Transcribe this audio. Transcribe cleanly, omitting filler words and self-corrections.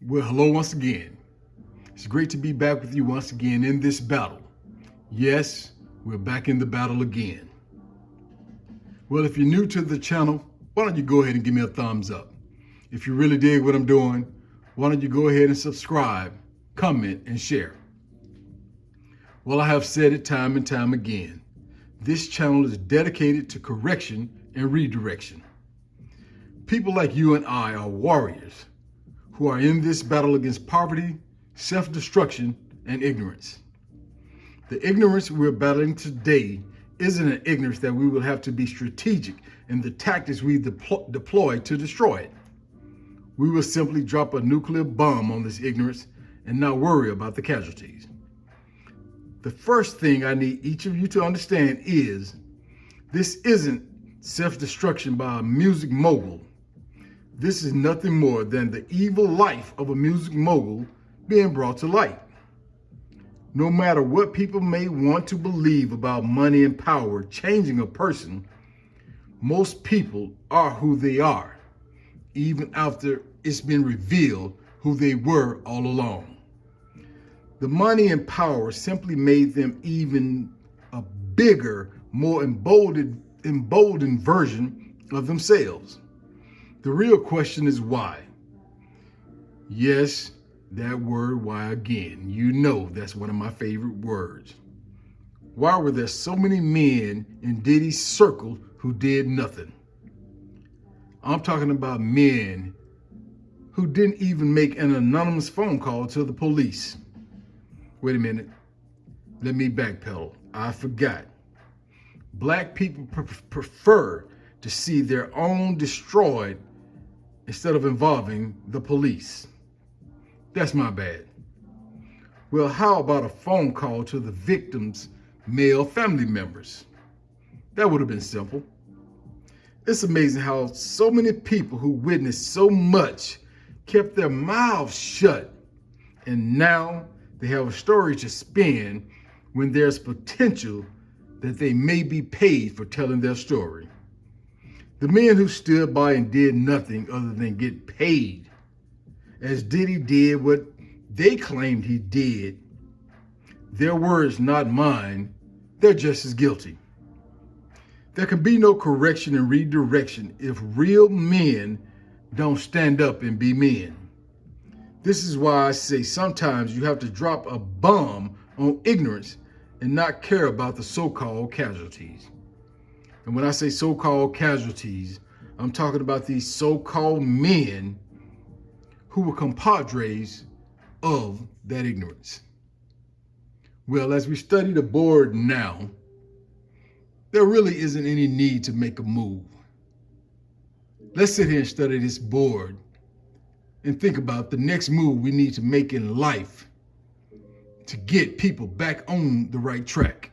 Well, hello once again. It's great to be back with you once again in this battle. Yes, we're back in the battle again. Well, if you're new to the channel, why don't you go ahead and give me a thumbs up? If you really dig what I'm doing, why don't you go ahead and subscribe, comment, and share? Well, I have said it time and time again. This channel is dedicated to correction and redirection. People like you and I are warriors who are in this battle against poverty, self-destruction, and ignorance. The ignorance we're battling today isn't an ignorance that we will have to be strategic in the tactics we deploy to destroy it. We will simply drop a nuclear bomb on this ignorance and not worry about the casualties. The first thing I need each of you to understand is this isn't self-destruction by a music mogul. This is nothing more than the evil life of a music mogul being brought to light. No matter what people may want to believe about money and power changing a person, most people are who they are, even after it's been revealed who they were all along. The money and power simply made them even a bigger, more emboldened version of themselves. The real question is why. Yes, that word why again. You know that's one of my favorite words. Why were there so many men in Diddy's circle who did nothing? I'm talking about men who didn't even make an anonymous phone call to the police. Wait a minute. Let me backpedal. I forgot. Black people prefer to see their own destroyed instead of involving the police. That's my bad. Well, how about a phone call to the victim's male family members? That would have been simple. It's amazing how so many people who witnessed so much kept their mouths shut, and now they have a story to spin when there's potential that they may be paid for telling their story. The men who stood by and did nothing other than get paid, as Diddy did what they claimed he did, their words, not mine, they're just as guilty. There can be no correction and redirection if real men don't stand up and be men. This is why I say sometimes you have to drop a bomb on ignorance and not care about the so-called casualties. And when I say so-called casualties, I'm talking about these so-called men who were compadres of that ignorance. Well, as we study the board now, there really isn't any need to make a move. Let's sit here and study this board and think about the next move we need to make in life to get people back on the right track.